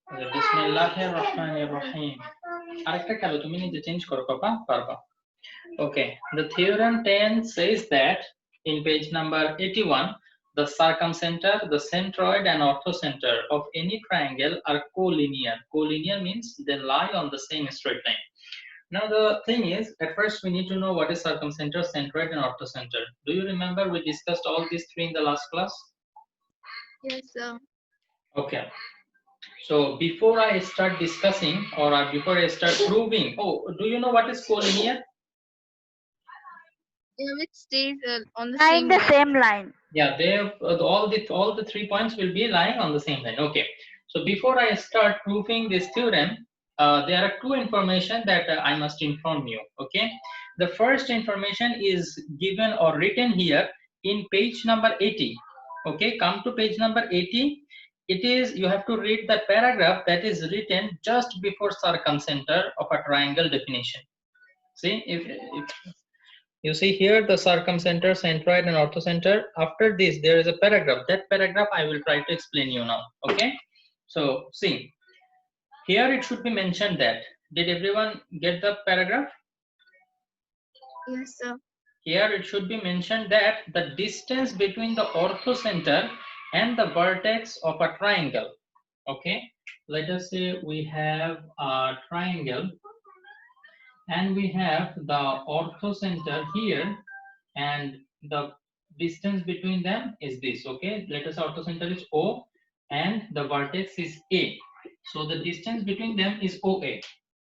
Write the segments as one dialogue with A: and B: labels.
A: Bismillahirrahmanirrahim. আরেকটা খেলো তুমি নিজে চেঞ্জ করো পাপা পারবা Okay, the theorem 10 says that in page number 81, the circumcenter, the centroid, and orthocenter of any triangle are collinear. Collinear means they lie on the same straight line. Now, the thing is, at first we need to know what is circumcenter, centroid, and orthocenter. Do you remember we discussed all these three in the last class?
B: Yes, sir.
A: Okay. So before I start discussing or before I start proving, oh, do you know what is collinear?
B: Yeah, which stays on the
C: Lying the same line.
A: Yeah, they all the 3 points will be lying on the same line. Okay, so before I start proving this theorem, there are two information that I must inform you. Okay, the first information is given or written here in page number 80. Okay, come to page number 80. It is, you have to read the paragraph that is written just before circumcenter of a triangle definition. See, if you see here the circumcenter, centroid, and orthocenter. After this, there is a paragraph. That paragraph I will try to explain you now. Okay. So see, here it should be mentioned that. Did everyone get the paragraph?
B: Yes, sir.
A: Here it should be mentioned that the distance between the orthocenter and the vertex of a triangle. Okay. Let us say we have a triangle and we have the orthocenter here, and the distance between them is this. Okay, let us say orthocenter is O and the vertex is A, so the distance between them is OA.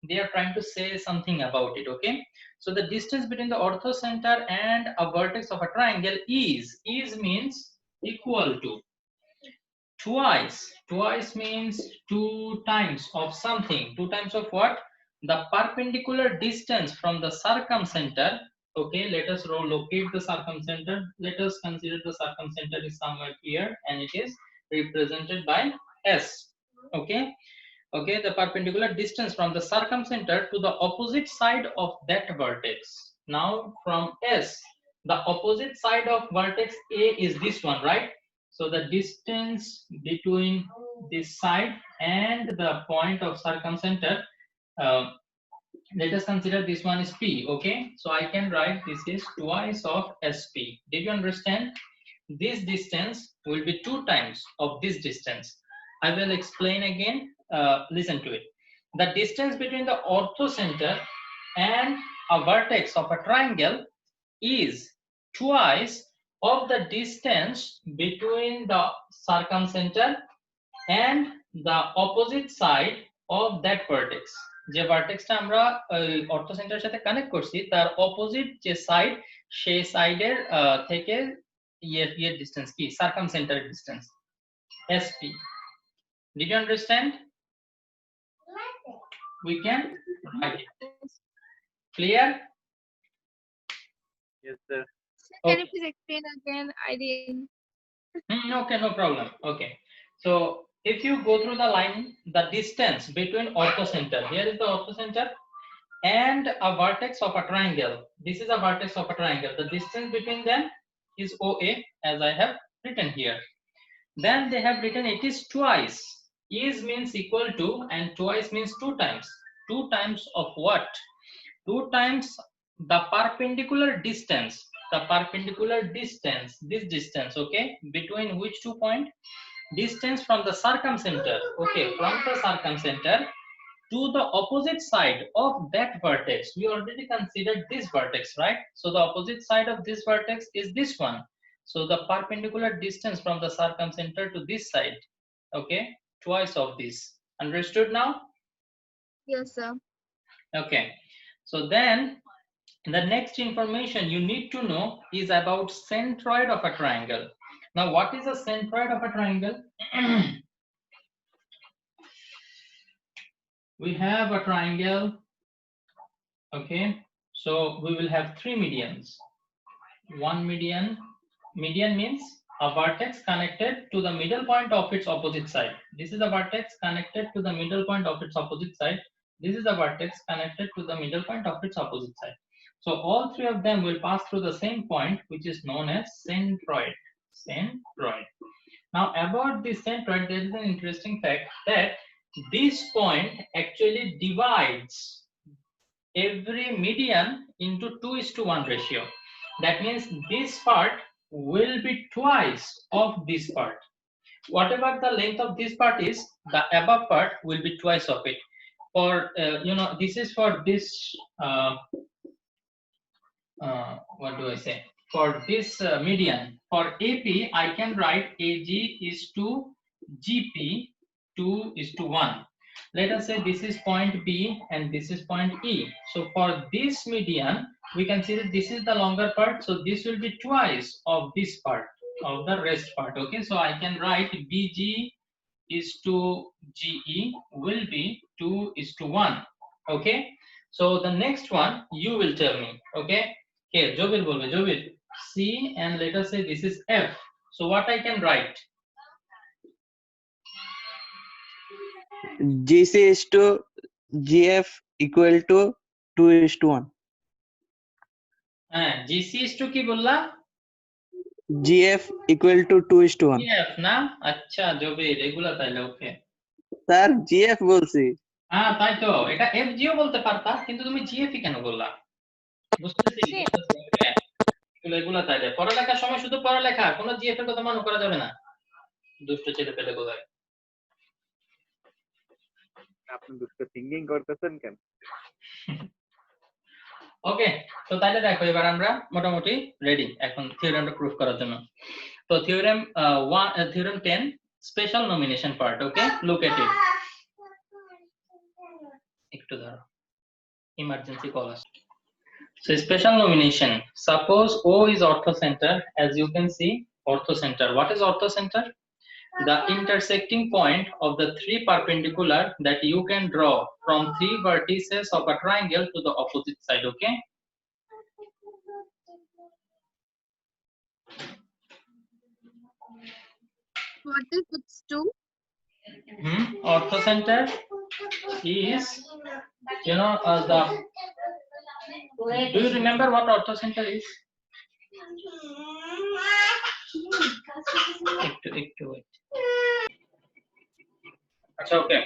A: They are trying to say something about it. Okay, so the distance between the orthocenter and a vertex of a triangle is means equal to twice means 2 times of something. 2 times of what? The perpendicular distance from the circumcenter. Okay, let us locate the circumcenter. Let us consider the circumcenter is somewhere here and it is represented by S. Okay, okay, the perpendicular distance from the circumcenter to the opposite side of that vertex. Now from S, the opposite side of vertex A is this one, right? So the distance between this side and the point of circumcenter, let us consider this one is P. Okay, so I can write this is twice of SP. Did you understand? This distance will be 2 times of this distance. I will explain again. Listen to it. The distance between the orthocenter and a vertex of a triangle is twice of the distance between the circumcenter and the opposite side of that vertex. যে ভার্টেক্সটা আমরা অর্থোসেন্টারের সাথে connect করছি তার opposite যে side সেই সাইডের থেকে ইয়ের ডিসটেন্স কি সার্কামসেন্টার distance SP. Did you understand? We can write it. Clear?
D: Yes, sir.
B: Can you please explain again? I didn't.
A: Okay, no problem. Okay, so if you go through the line, the distance between orthocenter, here is the orthocenter, and a vertex of a triangle. This is a vertex of a triangle. The distance between them is OA, as I have written here. Then they have written it is twice. Is means equal to and twice means 2 times. 2 times of what? 2 times the perpendicular distance. The perpendicular distance, this distance, okay, between which 2 points? Distance from the circumcenter, okay, from the circumcenter to the opposite side of that vertex. We already considered this vertex, right? So the opposite side of this vertex is this one. So the perpendicular distance from the circumcenter to this side, okay, twice of this. Understood now?
B: Yes, sir.
A: Okay, so then the next information you need to know is about centroid of a triangle. Now what is a centroid of a triangle? We have a triangle. Okay, so we will have 3 medians. One median means a vertex connected to the middle point of its opposite side. This is a vertex connected to the middle point of its opposite side. This is a vertex connected to the middle point of its opposite side. So all 3 of them will pass through the same point, which is known as centroid. Centroid. Now about this centroid, there is an interesting fact that this point actually divides every median into 2:1 ratio. That means this part will be twice of this part. Whatever the length of this part is, the above part will be twice of it. For this is for this what do I say? For this median, for AP, I can write AG is to GP 2:1. Let us say this is point B and this is point E. So for this median, we can see that this is the longer part. So this will be twice of this part, of the rest part. Okay, so I can write BG is to GE will be 2:1. Okay, so the next one you will tell me. Okay, here Jobil bolbe, Jobil, C, and let us say this is F. So what I can write?
C: GC is to GF equal to 2:1.
A: GC is to ki bolla?
C: GF equal to 2:1.
A: GF na? Acha Jobil, এগুলা তাইলে ওকে।
C: Sir GF বলছি।
A: হ্যাঁ তাই তো, এটা FGও বলতে পারতা, কিন্তু তুমি GF কেন বললা? বুঝতেছি, এগুলা তাইলে পড়ালেখার সময় শুধু পড়ালেখা, কোনো GF এর কথা মনে করা যাবে না। দুষ্ট ছেলে পেলে কোথায়?
D: আপনি দুটো থিঙ্কিং করতেছেন কেন?
A: ওকে, তো তাহলে দেখো এবার আমরা মোটামুটি রেডি এখন থিওরেমটা প্রুফ করার জন্য। তো theorem 10 special nomination part. Okay, look at it. একটু ধরো, ইমার্জেন্সি কল আসছে। So special nomination, suppose O is orthocenter. As you can see, orthocenter. What is orthocenter? The intersecting point of the three perpendicular that you can draw from three vertices of a triangle to the opposite side. Okay,
B: What is its two?
A: orthocenter is, the, do you remember what orthocenter is? Wait. Okay,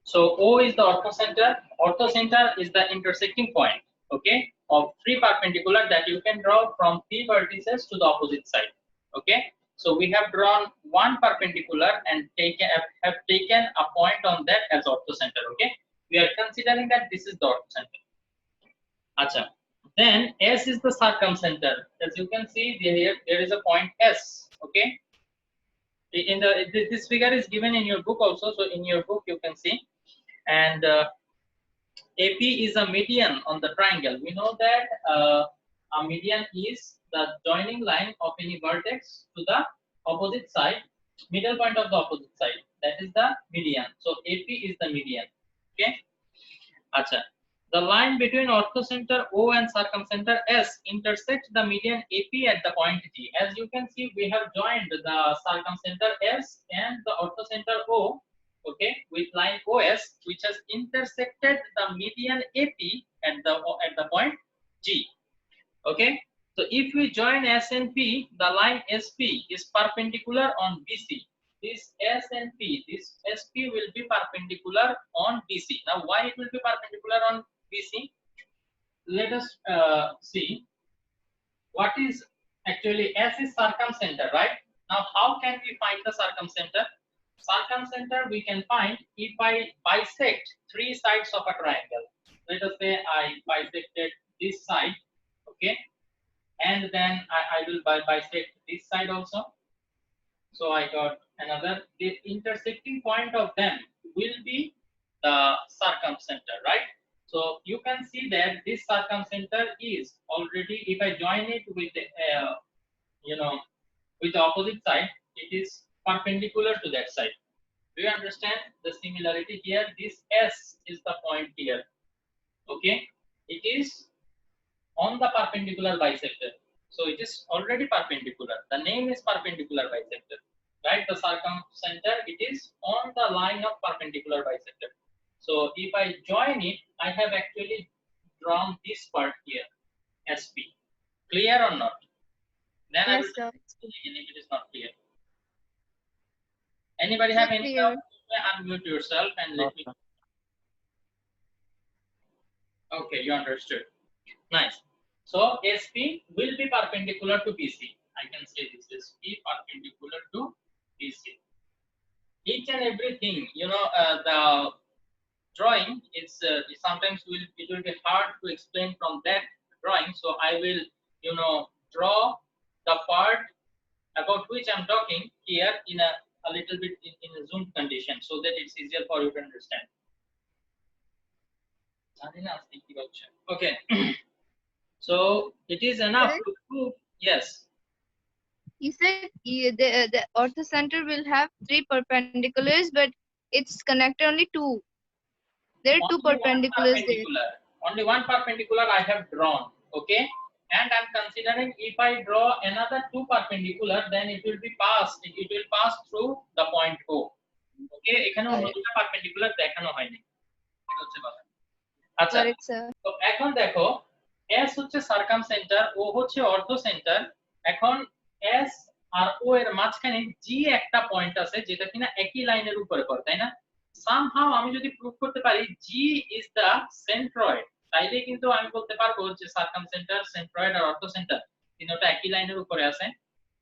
A: so O is the orthocenter. Orthocenter is the intersecting point, okay, of three perpendicular that you can draw from three vertices to the opposite side. Okay, so we have drawn one perpendicular and have taken a point on that as orthocenter. Okay, we are considering that this is the orthocenter. Acha, then S is the circumcenter. As you can see here, there is a point S. Okay, in this figure is given in your book also, so in your book you can see. And AP is a median on the triangle. We know that a median is the joining line of any vertex to the opposite side, middle point of the opposite side. That is the median. So AP is the median. Okay, acha, the line between orthocenter O and circumcenter S intersects the median AP at the point G. As you can see, we have joined the circumcenter S and the orthocenter O, okay, with line OS, which has intersected the median AP at the point G. Okay, so if we join S and P, the line SP is perpendicular on BC. This S and P, this SP will be perpendicular on BC. Now, why it will be perpendicular on BC? Let us see. What is actually S is circumcenter, right? Now, how can we find the circumcenter? Circumcenter we can find if I bisect three sides of a triangle. Let us say I bisected this side, okay, and then I will bisect this side also. So I got another. The intersecting point of them will be the circumcenter, right? So you can see that this circumcenter is already, if I join it with the, with the opposite side, it is perpendicular to that side. Do you understand the similarity here? This S is the point here. Okay, it is on the perpendicular bisector. So it is already perpendicular. The name is perpendicular bisector, right? The circumcenter, it is on the line of perpendicular bisector. So if I join it, I have actually drawn this part here, SP. Clear or not? Then
B: Yes,
A: I will
B: sir.
A: explain if it is not clear. Anybody have any doubt? unmute yourself and let me. Okay, you understood. Nice. So SP will be perpendicular to BC. I can say this SP perpendicular to BC. Each and everything, the drawing is sometimes it will be hard to explain from that drawing. So I will, draw the part about which I'm talking here in a little bit in a zoomed condition so that it's easier for you to understand. Okay. So it is enough to prove. Yes.
B: He said the orthocenter will have 3 perpendiculars, but it's connected only 2. There are 2 perpendiculars there.
A: Only one perpendicular I have drawn. Okay. And I'm considering if I draw another 2 perpendicular, then it will be passed. It will pass through the point O. Okay. এখানে অন্য দুটো perpendicular দেখানো হয়নি। এটা হচ্ছে কথা। আচ্ছা।
B: Correct, sir.
A: তো এখন দেখো S হচ্ছে সার্কামসেন্টার, O হচ্ছে অর্ধসেন্টার। এখন S আর O এর মাঝখানে G একটা পয়েন্ট আছে যেটা কিনা একই লাইনের উপরে পড়ে, তাই না? সামহাউ আমি যদি প্রুভ করতে পারি G ইজ দা সেন্ট্রয়েড, তাইলে কিন্তু আমি বলতে পারবো যে সার্কামসেন্টার, সেন্ট্রয়েড আর অর্ধসেন্টার তিনটা একই লাইনের উপরে আছে,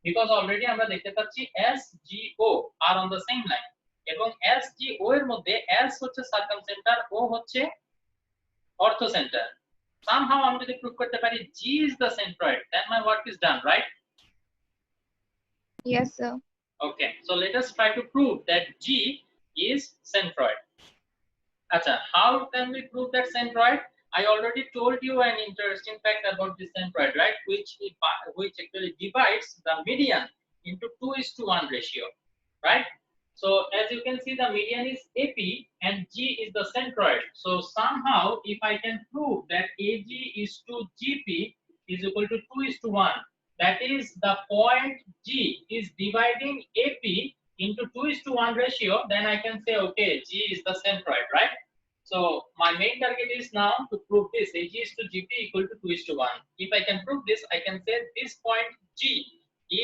A: বিকজ অলরেডি আমরা দেখতে পাচ্ছি S G O are on the same line, এবং S G O এর মধ্যে S হচ্ছে সার্কামসেন্টার, O হচ্ছে orthocenter. Somehow I'm going to prove করতে পারি G is the centroid, then my work is done, right?
B: Yes, sir.
A: Okay, so let us try to prove that G is centroid. Acha, how can we prove that centroid? I already told you an interesting fact about this centroid, right? Which actually divides the median into 2:1 ratio, right? So as you can see, the median is AP and G is the centroid. So somehow if I can prove that AG is to GP is equal to 2:1, that is the point G is dividing AP into 2:1 ratio, then I can say, okay, G is the centroid, right? So my main target is now to prove this AG is to GP equal to 2:1. If I can prove this, I can say this point G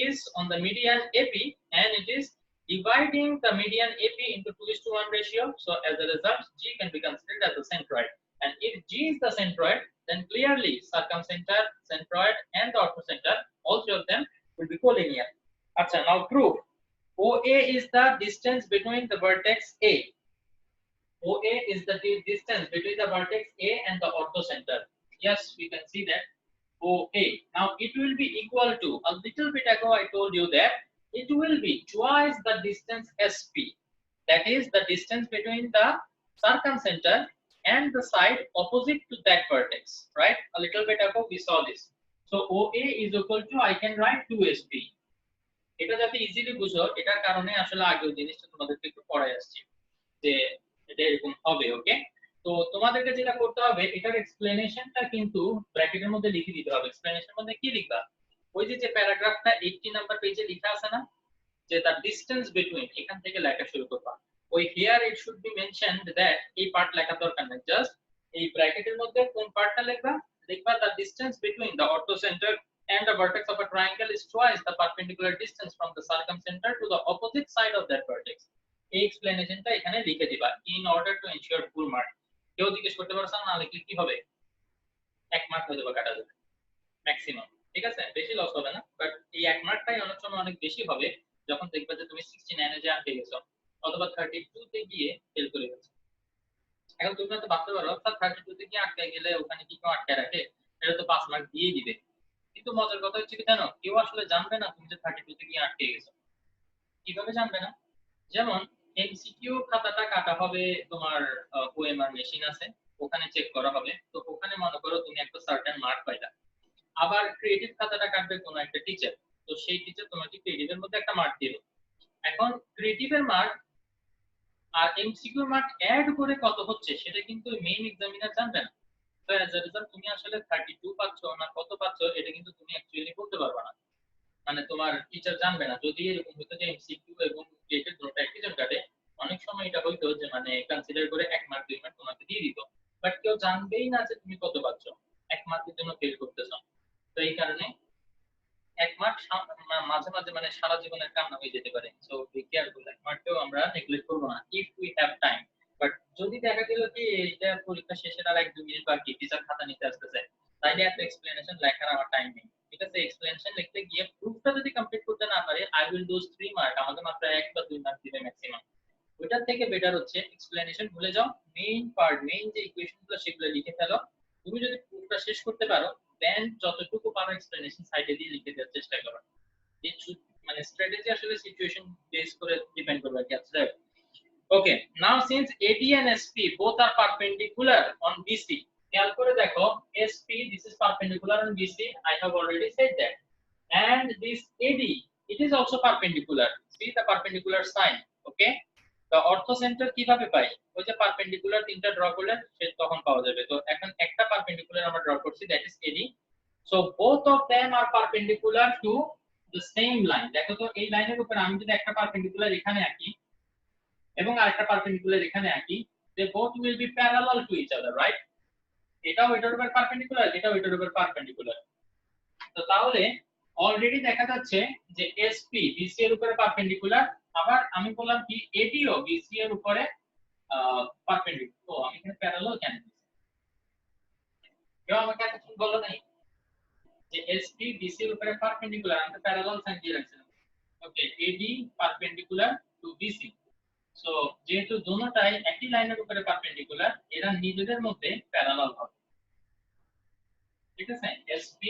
A: is on the median AP and it is dividing the median AP into 2:1 ratio. So as a result, G can be considered as the centroid. And if G is the centroid, then clearly circumcenter, centroid, and the orthocenter, all three of them will be collinear. Acha, now prove. OA is the distance between the vertex A. OA is the distance between the vertex A and the orthocenter. Yes, we can see that. OA. Now it will be equal to, a little bit ago I told you that it will be twice the distance SP. That is the distance between the circumcenter and the side opposite to that vertex, right? A little bit ago we saw this. So OA is equal to, I can write 2SP. এটা যাতে easily বুঝো, এটার কারণে আসলে আগেও জিনিসটা তোমাদেরকে একটু পড়াই আসছি যে এটা এরকম হবে। ওকে, তো তোমাদেরকে যেটা করতে হবে, এটার এক্সপ্লেনেশনটা কিন্তু ব্র্যাকেটের মধ্যে লিখে দিতে হবে। এক্সপ্লেনেশনের মধ্যে কি লিখবা? ওই যে প্যারাগ্রাফটা 80 নাম্বার পেজে লেখা আছে না, যে the distance between, এখান থেকে লেখা শুরু করবা। ওই here it should be mentioned that এই পার্ট লেখা দরকার নেই, জাস্ট এই ব্র্যাকেটের মধ্যে কোন পার্টটা লিখবা, লিখবা the distance between the orthocenter and the vertex of a triangle is twice the perpendicular distance from the circumcenter to the opposite side of that vertex. এই এক্সপ্লেনেশনটা এখানে লিখে দিবা in order to ensure full mark. কেউ জিজ্ঞেস করতে পারছ না লিখলে কি হবে? 1 মার্ক হয়ে যাবে, কাটা যাবে ম্যাক্সিমাম, ঠিক আছে? বেশি লস হবে না, বাট এই 1 মার্কটাই অনেক সময় অনেক বেশি হবে যখন দেখবা যে তুমি 69 এ যে আটকে গেছো অথবা 32 তে গিয়ে ফেল করে গেছো। এখন তুমি তো ভাবতে পারো অর্থাৎ 32 তে গিয়ে আটকে গেলে ওখানে কি কেউ আটকে রাখে? এটা তো 5 মার্ক দিয়ে দিবে। কিন্তু মজার কথা হচ্ছে কি জানো, কেউ আসলে জানবে না তুমি যে 32 তে গিয়ে আটকে গেছো। কিভাবে জানবে না? যেমন এমসিকিউ খাতাটা কাটা হবে তোমার ওএমআর মেশিন আছে, ওখানে চেক করা হবে, তো ওখানে মনে করো তুমি একটা সার্টেন মার্ক পাইলা। আবার ক্রিয়েটিভ খাতাটা কাটবে কোনো একটা টিচার, তো সেই টিচার তোমাকে ক্রিয়েটিভের মধ্যে একটা মার্ক দিল। এখন ক্রিয়েটিভের মার্ক আর এমসিকিউ মার্ক অ্যাড করে কত হচ্ছে সেটা কিন্তু মেইন এক্সামিনার জানবে না। তো অ্যাজ আ রেজাল্ট তুমি আসলে 32 পাচ্ছ না কত পাচ্ছ এটা কিন্তু তুমি অ্যাকচুয়ালি বলতে পারবে না, মানে তোমার টিচার জানবে না। যদি এরকম হতো যে এমসিকিউ এবং ক্রিয়েটিভ দুটো একই জন কাটে, অনেক সময় এটা হইতো যে মানে কনসিডার করে 1 মার্ক 2 মার্ক তোমাকে দিয়ে দিত, বাট কেউ জানবেই না যে তুমি কত পাচ্ছ, 1 মার্কের জন্য ফেল করতেছো। তো এই কারণে এক মার্ক মাঝে মাঝে মানে সারা জীবনের কান্না হয়ে যেতে পারে, সো বি কেয়ারফুল, এক মার্কটাও আমরা নেগলেক্ট করব না if we have time. But যদি দেখা গেল কি এটা পরীক্ষা শেষের আর 1-2 মিনিট বাকি, টিচার খাতা নিতে আসতেছে, তাইলে এত এক্সপ্লেনেশন লেখার আমার টাইম নেই, ঠিক আছে? এক্সপ্লেনেশন লিখতে গিয়ে প্রুফটা যদি কমপ্লিট করতে না পারে, আই উইল ডু 3 মার্ক, আমাকে মাত্র 1 বা 2 মার্ক দিবে ম্যাক্সিমাম। ওইটার থেকে বেটার হচ্ছে এক্সপ্লেনেশন ভুলে যাও, মেইন পার্ট, মেইন যে ইকুয়েশনগুলো সেগুলো লিখে ফেলো। তুমি যদি প্রুফটা শেষ করতে পারো, দেন যতটুকু পারো এক্সপ্লেনেশন সাইডে দিয়ে লিখে দেওয়ার চেষ্টা করো। এই মানে স্ট্র্যাটেজি আসলে সিচুয়েশন বেস করে ডিপেন্ড করবে আর কি। আচ্ছা, okay, now since AD and SP both are perpendicular on BC, খেয়াল করে দেখো SP, this is perpendicular on BC, I have already said that, and this AD, it is also perpendicular, see the perpendicular sign, okay? The orthocenter কিভাবে পাই? ওই যে perpendicular তিনটা draw করলে সে তখন পাওয়া যাবে। তো এখন একটা পারপেন্ডিকুলার আমরা ড্র করছি, that is AD, so both of them are perpendicular to the same line। দেখো তো এই লাইনের উপর আমি যদি একটা পারপেন্ডিকুলার এখানে আঁকি এবং আরেকটা পারপেন্ডিকুলার এখানে আঁকি, they both will be parallel to each other, right? এটাও এটার উপর পারপেন্ডিকুলার, এটাও এটার উপর পারপেন্ডিকুলার। তো তাহলে অলরেডি দেখা যাচ্ছে যে SP BC এর উপরে পারপেন্ডিকুলার, আবার আমি বললাম কি AD ও BC এর উপরে পারপেন্ডিকুলার। তো আমি এখানে প্যারালাল কেন দিছি? কেউ আমাকে এতক্ষণ বলো নাই যে SP BC এর উপরে পারপেন্ডিকুলার, আমি প্যারালাল সাইন দিয়ে রাখছিলাম। ওকে, AD perpendicular to BC, so যেহেতু দুটোটাই একই লাইনের উপরে পারপেন্ডিকুলার, এরা নিজেদের মধ্যে প্যারালাল হবে, ঠিক আছে? SP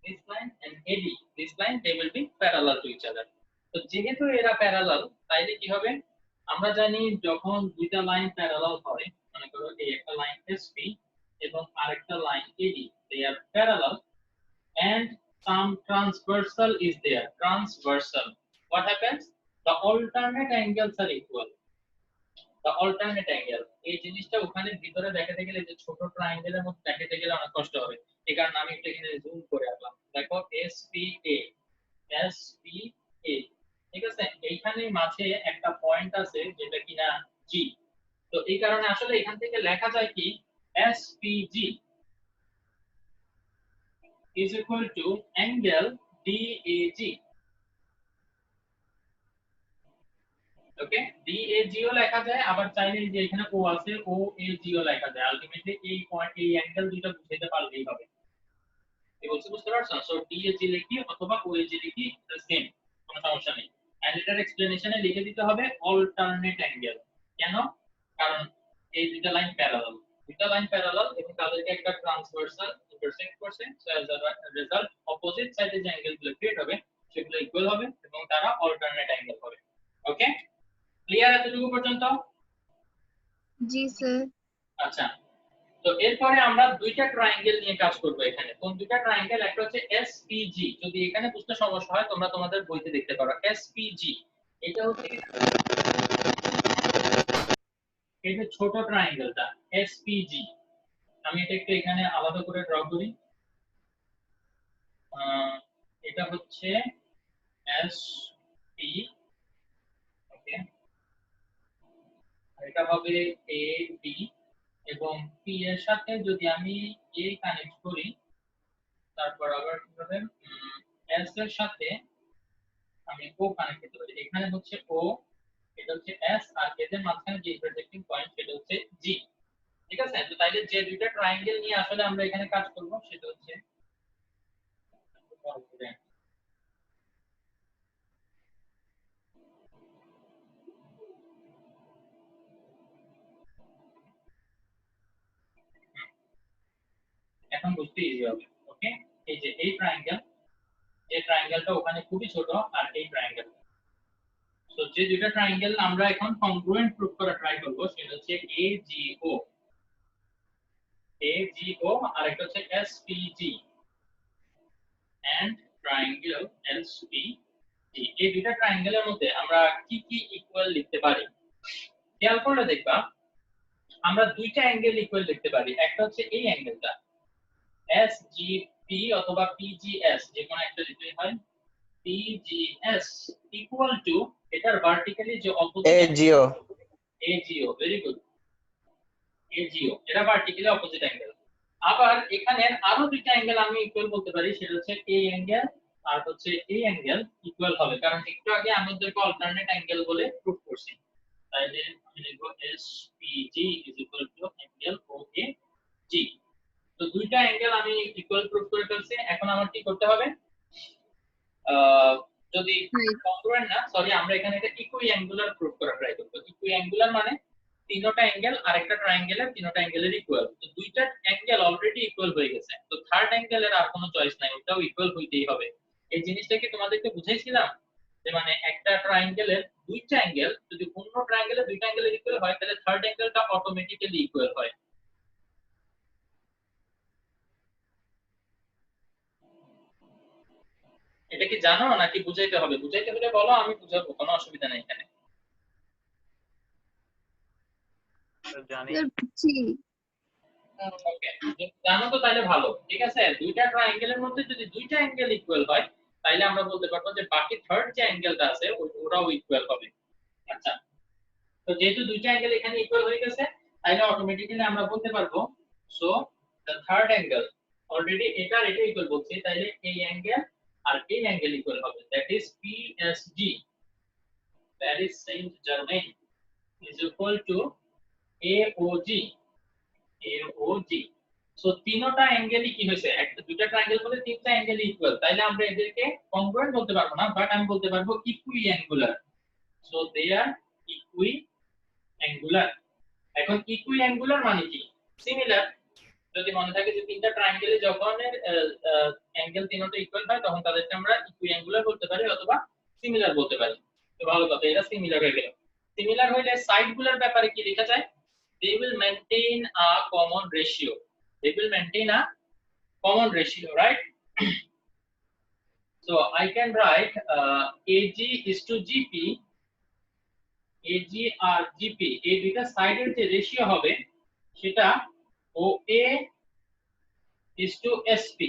A: this line and AD this line, they will be parallel to each other। তো যেহেতু এরা প্যারালাল, তাইলে কি হবে? আমরা জানি যখন দুইটা লাইন প্যারালাল হয়, মনে করো এই একটা লাইন SP এবং আরেকটা line AD, they are parallel and some transversal is there, transversal, what happens? The alternate angles are equal, the alternate angle, এই জিনিসটা ওখানে ভিতরে দেখাতে গেলে যে ছোট ট্রায়াঙ্গেলের মধ্যে দেখাতে গেলে অনেক কষ্ট হবে, এই কারণে আমি একটু এখানে জুম করে রাখলাম। দেখো SPA, SPA, ঠিক আছে? এইখানে মাঝে একটা পয়েন্ট আছে যেটা কিনা G, তো এই কারণে আসলে এখান থেকে লেখা যায় কি SPG is equal to angle DAG, okay? DAG ও লেখা যায়, আবার চাইলে যে এখানে O আছে OAG ও লেখা যায়। আলটিমেটলি এই পয়েন্ট, এই অ্যাঙ্গেল দুটো বুঝাইতে পারলেই হবে। এই বলছি, বুঝতে পারছো? সো DAG লিখি অথবা OAG লিখি, সেম, কোনো সমস্যা নেই। এন্ড এটার এক্সপ্লেনেশনে লিখে দিতে হবে অল্টারনেট অ্যাঙ্গেল। কেন? কারণ এই দুটো লাইন প্যারালাল, দুটো লাইন প্যারালাল এবং তাদেরকে একটা ট্রান্সভার্সাল ইন্টারসেক্ট করছে, so as a result opposite সাইডে যে অ্যাঙ্গেলগুলো ক্রিয়েট হবে সেগুলো ইকুয়াল হবে এবং তারা অল্টারনেট অ্যাঙ্গেল হবে। ওকে, ক্লিয়ার এতটুকু পর্যন্ত?
B: জি স্যার।
A: আচ্ছা, তো এরপরে আমরা দুইটা ট্রায়াঙ্গেল নিয়ে কাজ করব এখানে। কোন দুইটা ট্রায়াঙ্গেল? একটা হচ্ছে SPG, যদি এখানে বুঝতে সমস্যা হয় তোমরা তোমাদের বইতে দেখতে পারো। SPG এটা হচ্ছে এই যে ছোট ট্রায়াঙ্গেলটা SPG, আমি এটা একটু এখানে আলাদা করে ড্র করি। এটা হচ্ছে SP, ওকে, এটা হবে AB এবং P এর সাথে যদি আমি A কানেক্ট করি, তারপর আবার কিভাবে S এর সাথে আমি O কানেক্ট করতে পারি। এখানে হচ্ছে O, এটা হচ্ছে S, আর এদের মাঝখানে যে ইন্টারসেক্টিং পয়েন্ট সেটা হচ্ছে G, ঠিক আছে? তো তাইলে যে দুইটা ট্রায়াঙ্গেল নিয়ে আসলে আমরা এখানে কাজ করব সেটা হচ্ছে, এখন বুঝতে ইজি হবে। ওকে, এই যে এই ট্রায়াঙ্গেল, এই ট্রায়াঙ্গেলটা ওখানে খুবই ছোট, আর এই ট্রায়াঙ্গেল, সো যে দুইটা ট্রায়াঙ্গেল আমরা এখন কংগ্রুয়েন্ট প্রুফ করা ট্রাই করব সেটা হচ্ছে AGO, আর একটা হচ্ছে SPG and triangle SPG। এই দুইটা ট্রায়াঙ্গেলের মধ্যে আমরা কি কি ইকুয়াল লিখতে পারি? খেয়াল করলে দেখবা আমরা দুইটা অ্যাঙ্গেল ইকুয়াল লিখতে পারি। একটা হচ্ছে এই অ্যাঙ্গেলটা SGP অথবা PGS, যে কোনো একটা লিখলেই হয়। PGS ইকুয়াল টু এটার ভার্টিক্যালি যে opposite AGO, very good, AGO এটা ভার্টিক্যালি অপোজিট অ্যাঙ্গেল। আবার এখানে আরো দুইটা অ্যাঙ্গেল আমি ইকুয়াল বলতে পারি, সেটা হচ্ছে এই অ্যাঙ্গেল আর হচ্ছে এই অ্যাঙ্গেল ইকুয়াল হবে, কারণ একটু আগে আমি ওদেরকে অল্টারনেট অ্যাঙ্গেল বলে প্রুফ করছি। তাহলে আমি লিখব SPG is equal to angle OAG। তো দুইটা অ্যাঙ্গেল আমি ইকুয়াল প্রুফ করে ফেলছি। এখন আমার কি করতে হবে, যদি কংগ্রুয়েন্ট না, সরি, আমরা এখানে এটা ইকুইঅ্যাঙ্গুলার প্রুফ করা ট্রাই করব। ইকুইঅ্যাঙ্গুলার মানে তিনটা অ্যাঙ্গেল আর একটা ট্রায়াঙ্গেলের তিনটা অ্যাঙ্গেলের ইকুয়াল। তো দুইটা অ্যাঙ্গেল অলরেডি ইকুয়াল হয়ে গেছে, তো থার্ড অ্যাঙ্গেলের আর কোনো চয়েস নাই, ওটাও ইকুয়াল হইতেই হবে। এই জিনিসটা কি তোমাদেরকে বুঝাইছিলাম যে মানে একটা ট্রায়াঙ্গেলের দুইটা অ্যাঙ্গেল যদি অন্য ট্রায়াঙ্গেলের দুইটা অ্যাঙ্গেলের ইকুয়াল হয়, তাহলে থার্ড অ্যাঙ্গেলটা অটোমেটিক্যালি ইকুয়াল হয়। এটা কি জানো নাকি বুঝাইতে হবে? বুঝাইতে হলে বলো, আমি বুঝাবো, কোনো অসুবিধা নেই এখানে।
D: জানি।
A: ওকে, জানো তো তাহলে ভালো, ঠিক আছে। দুইটা ট্রায়াঙ্গেলের মধ্যে যদি দুইটা অ্যাঙ্গেল ইকুয়াল হয়, তাহলে আমরা বলতে পারবো যে বাকি থার্ড যে অ্যাঙ্গেলটা আছে ওটাও ইকুয়াল হবে। আচ্ছা, তো যেহেতু দুইটা অ্যাঙ্গেল এখানে ইকুয়াল হয়ে গেছে, তাহলে অটোমেটিক্যালি আমরা বলতে পারবো so the third angle, already এটা ইকুয়াল বলছি, তাহলে এই অ্যাঙ্গেল আর এই অ্যাঙ্গেল ইকুয়াল হবে, that is PSG, Paris Saint Germain, is equal to AOG। সো তিনটা অ্যাঙ্গেলই কি হয়েছে, একটা দুইটা ট্রায়াঙ্গেল বলে তিনটা অ্যাঙ্গেল ইকুয়াল, তাইলে আমরা এদেরকে কংগ্রুয়েন্ট বলতে পারবো না, বাট আমি বলতে পারবো ইকুইঅ্যাঙ্গুলার। সো দে আর ইকুইঅ্যাঙ্গুলার। এখন ইকুইঅ্যাঙ্গুলার মানে কি, সিমিলার। যদি মনে থাকে যে তিনটা ট্রায়াঙ্গেলে যখন অ্যাঙ্গেল তিনটা ইকুয়াল হয়, তখন তাদেরকে আমরা ইকুইঅ্যাঙ্গুলার বলতে পারি অথবা সিমিলার বলতে পারি। তো ভালো কথা, এটা সিমিলার হয়ে গেল। সিমিলার হইলে সাইডগুলোর ব্যাপারে কি লেখা যায়, they will maintain a common ratio, they will maintain a common ratio, right? So I can write AG is to GP, AG R GP এই দুইটা সাইডের যে রেশিও হবে সেটা OA is to SP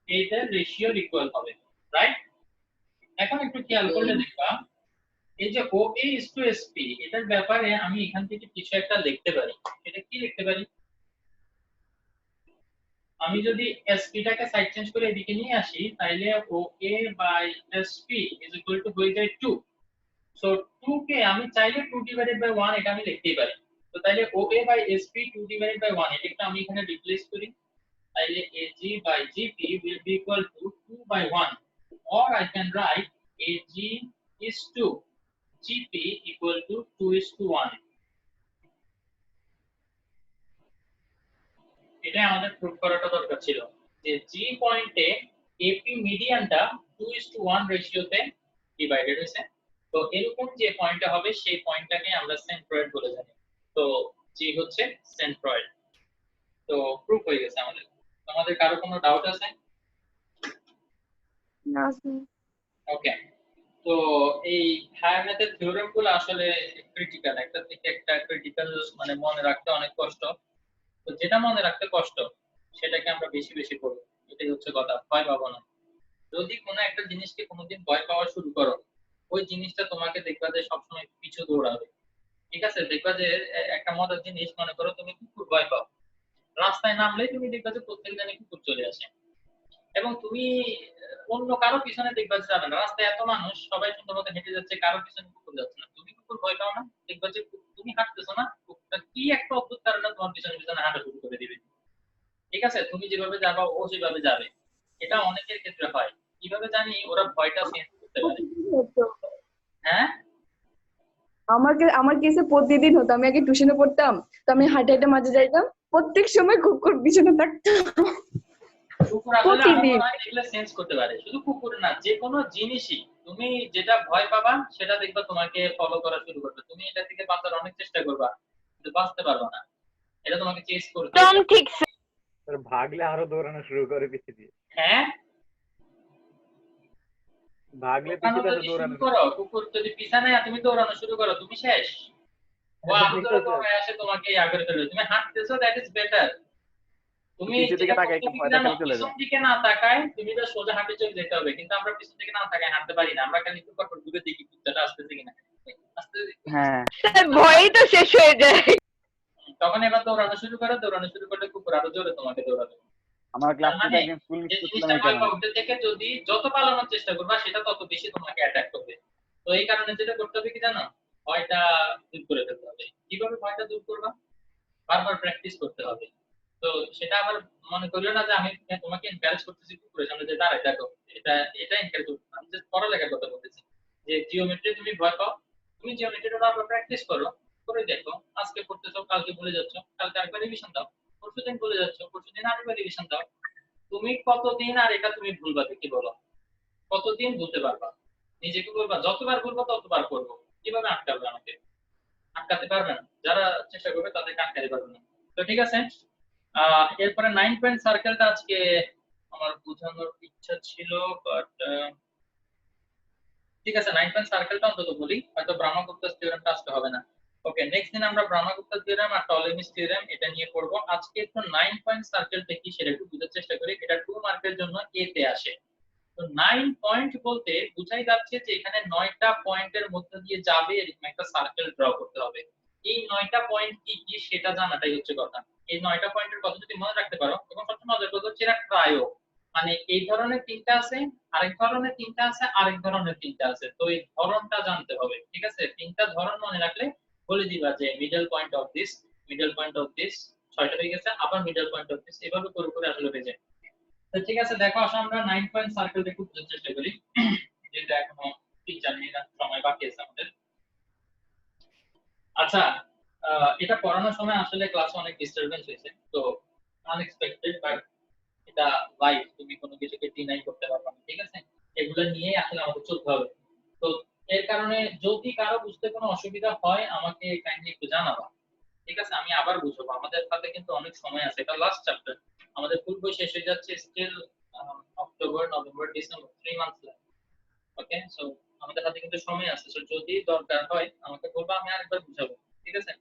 A: এইটার রেশিওর ইকুয়াল হবে, রাইট? এখন একটু খেয়াল করলে দেখবা এই যে OA is to SP এটার ব্যাপারে আমি এখান থেকে কিছু একটা লিখতে পারি। এটা কি লিখতে পারি, আমি যদি SP টাকে সাইড চেঞ্জ করে এদিকে নিয়ে আসি, তাহলে OA by SP is equal to হয়ে যায় 2। সো 2 কে আমি চাইলে 2 ডিভাইডেড বাই 1 এটা আমি লিখতেই পারি। তো তাহলে OA by SP 2 divided by 1 এটা আমি এখানে রিপ্লেস করি, তাহলে AG by GP will be equal to 2 by 1, or I can write AG is to GP equal to 2 is to 1। এটা আমাদের প্রুফ করাটা দরকার ছিল যে G পয়েন্টে AP মিডিয়ানটা 2 is to 1 রেশিওতে ডিভাইডেড হয়েছে। তো এরকম যে পয়েন্টটা হবে সেই পয়েন্টটাকে আমরা সেন্ট্রয়েড বলে জানি। তো G হচ্ছে সেন্ট্রয়েড। তো প্রুফ হয়ে গেছে আমাদের। তোমাদের কারো কোনো ডাউট আছে?
B: না স্যার।
A: ওকে, তো এই হায়ার থিওরেম গুলো আসলে ক্রিটিক্যাল, একটা থেকে একটা ক্রিটিক্যাল, মানে মনে রাখতে অনেক কষ্ট। তো যেটা মনে রাখতে কষ্ট সেটাকে আমরা বেশি বেশি করব, এটাই হচ্ছে কথা। ভয় পাবো না। যদি কোনো একটা জিনিসকে কোনোদিন ভয় পাওয়া শুরু করো, ওই জিনিসটা তোমাকে দেখবা যে সবসময় পিছু দৌড়াবে, ঠিক আছে? দেখবা যে একটা মজার জিনিস, মনে করো তুমি কুকুর ভয় পাও, রাস্তায় নামলেই তুমি দেখবা যে প্রত্যেক দিনে কুকুর চলে আসে, এবং তুমি অন্য কারো পিছনে দেখবা যে যাবে না, রাস্তায় এত মানুষ সবাই সুন্দর মতো হেঁটে যাচ্ছে, কারো পিছনে কুকুর যাচ্ছে না, তুমি কুকুর ভয় পাও না, দেখবা যে তুমি হাঁটতেছো না, কুকুরটা কি একটা অদ্ভুত কারণে তোমার পিছনে পিছনে হাঁটা শুরু করে দিবে, ঠিক আছে? তুমি যেভাবে যাবা ও সেভাবে যাবে। এটা অনেকের ক্ষেত্রে হয়। কিভাবে জানি? ওরা ভয়টা সেন্স করতে পারে। হ্যাঁ,
E: আমার কেসে প্রতিদিন হতো। আমি আগে টিউশনে পড়তাম, তো আমি হাঁটে হাঁটে মাঝে যাইতাম, প্রত্যেক সময় কুকুর পিছনে থাকতো।
A: কুকুর আসলে আমার মনে হয় এগুলো সেন্স করতে পারে। শুধু কুকুর না, যে কোনো জিনিসই তুমি যেটা ভয় পাবা সেটা দেখবা তোমাকে ফলো করা শুরু করবে। তুমি এটা থেকে বাঁচার অনেক চেষ্টা করবা, কিন্তু বাঁচতে পারবে না। এটা তোমাকে চেস করতে হবে।
B: একদম ঠিক
D: স্যার, ভাগলে আরো দৌড়ানো শুরু করে পিছে দিয়ে।
A: হ্যাঁ,
D: ভাগলে
A: দৌড়ানো
D: পিছে
A: যদি
D: দৌড়ানো
A: শুরু করো, কুকুর যদি পিছনে তুমি দৌড়ানো শুরু করো, তুমি শেষ। ও আগে ধরে দৌড়ায় আসে তোমাকে ইয়া করে ফেলবে। তুমি হাঁটতেছো, দ্যাট ইজ বেটার। তুমি
D: পিছে দিকে তাকায় একটু ভয় দেখালে চলে
A: পিছন
D: যায়।
A: দিকে না তাকায় তুমি তো সোজা হাঁটে চলে যেতে হবে, কিন্তু আমরা পিছন দিকে না তাকায় হাঁটতে পারি না। আমরা খালি একটু পর ঘুরে দেখি কুত্তাটা আসতেছে কিনা, আস্তে
C: হ্যাঁ
B: স্যার, ভয়ই তো শেষ হয়ে যায়।
A: তখন এবার দৌড়ানো শুরু করো, দৌড়ানো শুরু করলে কুকুর আরো জোরে তোমাকে দৌড়াবে।
D: আমার ক্লাস
A: মানে
D: একদিন স্কুল মিস
A: যে
D: করছিলাম
A: জিনিসটা
D: এই
A: ভয়
D: কারণে।
A: পাওয়া থেকে যদি যত পালানোর চেষ্টা করবা সেটা তত বেশি তোমাকে অ্যাটাক করবে। তো এই কারণে যেটা করতে হবে কি জানো, ভয়টা দূর করে ফেলতে হবে। কিভাবে ভয়টা দূর করবা? বারবার প্র্যাকটিস করতে হবে। তো সেটা আবার মনে করিও না যে আমি তোমাকে এনকারেজ করতেছি কুকুরের সামনে যে দাঁড়ায় দেখো, এটা এনকারেজ করতে আমি জাস্ট পড়ালেখার কথা বলতেছি। যে জিওমেট্রি তুমি ভয় পাও, তুমি জিওমেট্রিটা বারবার প্র্যাকটিস করো, করে দেখো। আজকে পড়তেছো, কালকে ভুলে যাচ্ছ, কালকে আরেকবার রিভিশন দাও, পরশুদিন ভুলে যাচ্ছ, পরশুদিন আরেকবার রিভিশন দাও। তুমি কতদিন আর এটা তুমি ভুলবা দেখি বলো? কতদিন ভুলতে পারবা? নিজেকে বলবা যতবার ভুলবো ততবার করবো। কিভাবে আটকাবে আমাকে? আটকাতে পারবে না। যারা চেষ্টা করবে তাদেরকে আটকাতে পারবে না। তো ঠিক আছে, এরপরে 9 পয়েন্ট সার্কেলটা আজকে আমার বোঝানোর ইচ্ছা ছিল, বাট ঠিক আছে 9 পয়েন্ট সার্কেলটা অন্তত বলি, হয়তো ব্রাহ্মগুপ্তাস থিওরেমটা আজকে হবে না। ওকে, নেক্সট দিন আমরা ব্রাহ্মগুপ্তাস থিওরেম আর টলেমিস থিওরেম এটা নিয়ে পড়বো। আজকে একটু 9 পয়েন্ট সার্কেলটা কি সেটা একটু বুঝার চেষ্টা করি। এটা 2 মার্কের জন্য এ তে আসে। তো 9 পয়েন্ট বলতে বোঝাই যাচ্ছে যে এখানে 9টা পয়েন্টের মধ্যে দিয়ে যাবে এরকম একটা সার্কেল ড্র করতে হবে। এই 9টা পয়েন্ট কি কি সেটা জানাটাই হচ্ছে কথা। এই 9টা পয়েন্টের কথা যদি মনে রাখতে পারো, এবং সবচেয়ে মজার কথা হচ্ছে এটা ট্রায়ো, মানে এই ধরনের তিনটা আছে, আরেক ধরনের তিনটা আছে, আরেক ধরনের তিনটা আছে। তো এই ধরনটা জানতে হবে। ঠিক আছে, তিনটা ধরন মনে রাখলে বলে দিবা যে middle point of this, middle point of this, 6টা হয়ে গেছে, আবার মিডল পয়েন্ট অফ দিস, এভাবে করে করে আসলে হয়ে যায়। তো ঠিক আছে, দেখো আসলে আমরা 9 পয়েন্ট সার্কেলটা একটু বোঝার চেষ্টা করি, যেটা এখনো 3-4 মিনিট সময় বাকি আছে আমাদের। আচ্ছা, এটা পড়ানোর সময় আসলে ক্লাসে অনেক ডিস্টারবেন্স হয়েছে, তো আনএক্সপেক্টেড, বাট এটা লাইভ, তুমি কোনো কিছুকে ডিনাই করতে পারবে না। ঠিক আছে, এগুলো নিয়ে আসলে আমাদের চলতে হবে। তো এর কারণে যদি কারো বুঝতে কোনো অসুবিধা হয় আমাকে কাইন্ডলি একটু জানাবা। ঠিক আছে, আমি আবার বুঝাবো। আমাদের হাতে কিন্তু অনেক সময় আছে, এটা লাস্ট চ্যাপ্টার, আমাদের ফুল বই শেষ হয়ে যাচ্ছে, still October, November, December 3 months লাগে। ওকে, সো আমাদের হাতে কিন্তু সময় আছে। সো যদি দরকার হয় আমাকে বলবা, আমি আরেকবার বুঝাবো। ঠিক আছে,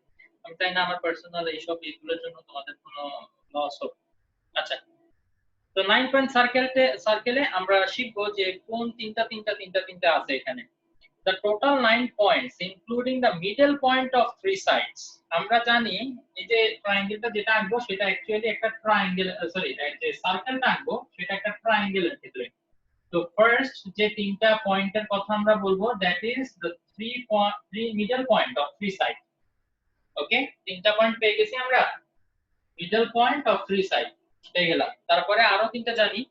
A: আমি চাই না আমার পার্সোনাল এইসব এইগুলোর জন্য তোমাদের কোনো লস হোক। আচ্ছা, তো 9 পয়েন্ট সার্কেলে আমরা শিখবো যে কোন তিনটা আছে এখানে। The total 9 points including the middle point of 3 sides. আমরা জানি এই যে ট্রায়াঙ্গেলটা যেটা আঁকবো সেটা অ্যাকচুয়ালি একটা ট্রায়াঙ্গেল, সরি, যে সার্কেলটা আঁকবো সেটা একটা ট্রায়াঙ্গেলের ক্ষেত্রে। তো ফার্স্ট যে তিনটা পয়েন্টের কথা আমরা বলবো, that is the three middle point of 3 sides. ওকে, তিনটা পয়েন্ট পেয়ে গেছি আমরা, middle point of 3 sides পেয়ে গেলাম। তারপরে আরো তিনটা জানি,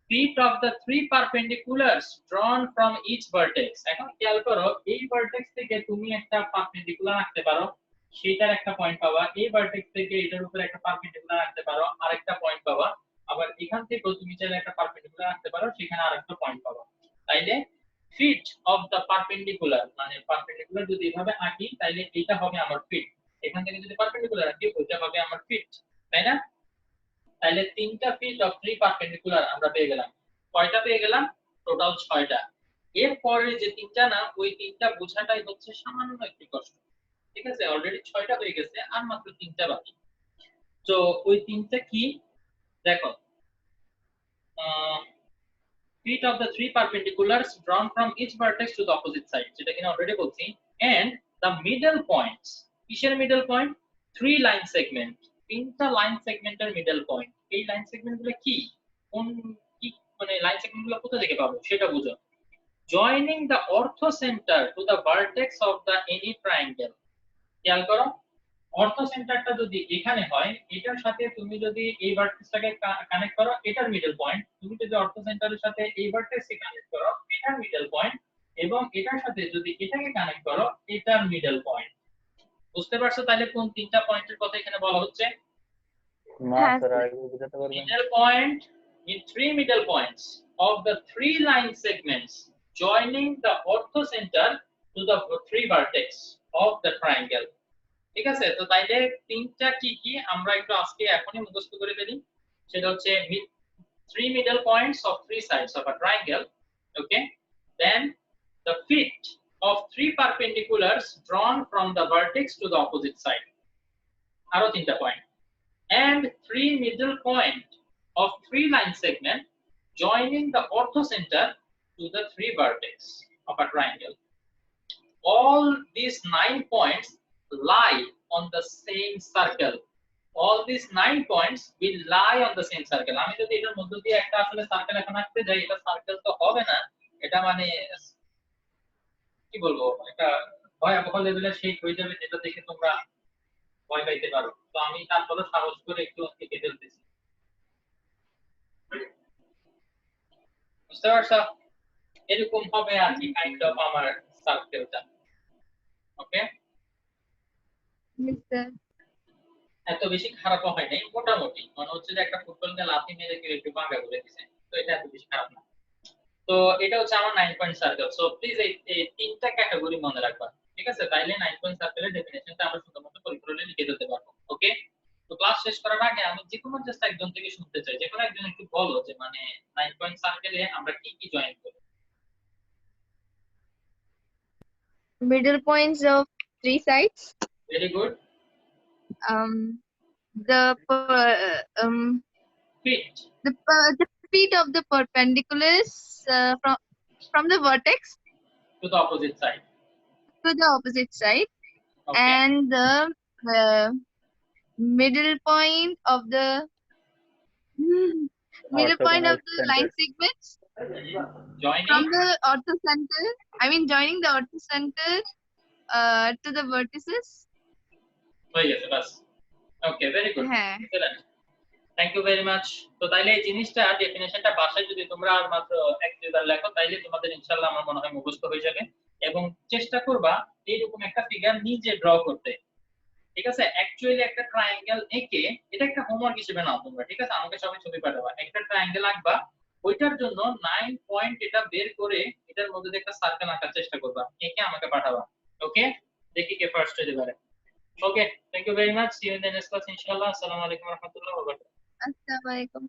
A: feet of the 3 perpendiculars drawn from each vertex. এখন খেয়াল করো, এই ভার্টেক্স থেকে তুমি একটা পারপেন্ডিকুলার আঁকতে পারো, সেটার একটা পয়েন্ট পাবা। এই ভার্টেক্স থেকে এটার উপরে একটা পারপেন্ডিকুলার আঁকতে পারো, আরেকটা পয়েন্ট পাবা। আবার এখান থেকে তুমি চাইলে একটা পারপেন্ডিকুলার আঁকতে পারো, সেখানে আরেকটা পয়েন্ট পাবা। তাইলে ফিট অফ দা পারপেন্ডিকুলার, মানে পারপেন্ডিকুলার যদি এভাবে আঁকি তাইলে এটা হবে আমার ফিট, এখান থেকে যদি পারপেন্ডিকুলার আঁকি ওইটা হবে আমার ফিট, তাই না? তাহলে তিনটা ফিট অফ 3 পারপেন্ডিকুলার আমরা পেয়ে গেলাম। কয়টা পেয়ে গেলাম? টোটাল 6টা। এরপরে যে তিনটা না, ওই তিনটা বোঝাটাই হচ্ছে সামান্য একটু কষ্ট। ঠিক আছে, অলরেডি 6টা হয়ে গেছে, আর মাত্র তিনটা বাকি। তো ওই তিনটা কি দেখো, feet of the 3 perpendiculars drawn from each vertex to the opposite side, যেটা কিনা অলরেডি বলছি, and the middle points, কিসের মিডল পয়েন্ট? 3 লাইন সেগমেন্ট, তিনটা লাইন সেগমেন্টের মিডল পয়েন্ট। এই লাইন সেগমেন্টগুলো কি, কোন কি, মানে লাইন সেগমেন্টগুলো কোথা থেকে পাবো সেটা বুঝো। Joining the অর্থো centre to the vertex of the any triangle. খেয়াল করো, অর্থো সেন্টারটা যদি এখানে হয়, এটার সাথে তুমি যদি এই ভার্টেক্সটাকে কানেক্ট করো, এটার মিডল পয়েন্ট। তুমি যদি অর্থো সেন্টারের সাথে এই ভার্টেক্সকে কানেক্ট করো, এটার মিডল পয়েন্ট। এবং এটার সাথে যদি এটাকে কানেক্ট করো, এটার মিডল পয়েন্ট। বুঝতে পারছো তাহলে কোন তিনটা পয়েন্টের কথা এখানে বলা হচ্ছে?
D: না
B: হ্যাঁ,
D: স্যার, আরেকটু বুঝাতে পারবেন?
A: Middle point in 3 middle points of the 3 line segments joining the orthocenter to the 3 vertex of the triangle. ঠিক আছে, তো তাইলে তিনটা কি কি আমরা একটু আজকে এখনই মুখস্থ করে ফেলি। সেটা হচ্ছে 3 middle points of 3 sides of a triangle. Okay, then the feet of 3 perpendiculars drawn from the vertex to the opposite side. আরো তিনটা point, and 3 middle point of 3 line segment joining the orthocenter to the 3 vertex of a triangle. All these 9 points lie on the same circle. all these 9 points will lie on the same circle. আমি যদি এটার মধ্য দিয়ে একটা আসলে circle এখন আঁকতে যাই, এটা সার্কেল তো হবে না, এটা মানে কি বলবো, একটা ভয়াবহ লেভেলের শেপ হয়ে যাবে, যেটা দেখে তোমরা ভয় পাইতে পারো। তো আমি তারপরে সাহস করে একটু এঁকে ফেলতেছি। বুঝতে পারছো? এরকম হবে আর কি কাইন্ড অফ আমার সার্কেলটা। ওকে,
B: Yes, sir.
A: এত বেশি খারাপ হয় নাই, মোটামুটি মনে হচ্ছে যে একটা ফুটবলকে লাথি মেরে কেউ একটু ভাঙা করে দিয়েছে, তো এটা এত বেশি খারাপ না। তো এটা হচ্ছে আমার 9 পয়েন্ট সার্কেল। সো প্লিজ এই তিনটা ক্যাটাগরি মনে রাখবা, ঠিক আছে? তাইলে 9 পয়েন্ট সার্কেলের ডেফিনিশনটা আমরা সুন্দরমতো পরিপূর্ণভাবে লিখে দিতে পারবো। ওকে, তো ক্লাস শেষ করার আগে আমি যে কোনো জাস্ট একজন থেকে শুনতে চাই, যে কোনো একজন একটু বলো যে মানে 9 পয়েন্ট সার্কেলে আমরা কি কি জয়েন করি।
B: Middle points of three sides.
A: Very good.
B: The
A: feet
B: the feet of the perpendiculars from the vertex
A: to the opposite side.
B: to the opposite side,
A: okay,
B: and the middle point of the middle point of the line segments
A: joining
B: from the orthocenter. I mean, joining the orthocenter to the vertices.
A: হয়ে গেছে বাস। Okay, very good,
B: হ্যাঁ।
A: Thank you very much. তো তাইলে এই জিনিসটা ডেফিনেশনটা বাসায় যদি তোমরা আর মাত্র এক দুইবার লেখো, তাইলে তোমাদের ইনশাআল্লাহ আমার মনে হয় মুখস্থ হয়ে যাবে। এবং চেষ্টা করবা এইরকম একটা ফিগার নিজে ড্র করতে, ঠিক আছে? অ্যাকচুয়ালি একটা ট্রায়াঙ্গেল এঁকে, এটা একটা হোমওয়ার্ক হিসেবে নাও তোমরা, ঠিক আছে? আমাকে সবাই ছবি পাঠাবা, একটা ট্রায়াঙ্গেল আঁকবা, ওইটার জন্য 9 পয়েন্ট এটা বের করে এটার মধ্যে দিয়ে একটা সার্কেল আঁকার চেষ্টা করবা, এঁকে আমাকে পাঠাবা। ওকে, দেখি কে ফার্স্ট হতে পারে। Okay, thank you very much, see you in the next class ইনশাআল্লাহ। আসসালামু আলাইকুম ওয়া রাহমাতুল্লাহি ওয়া বারাকাতুহু।
B: Assalamualaikum.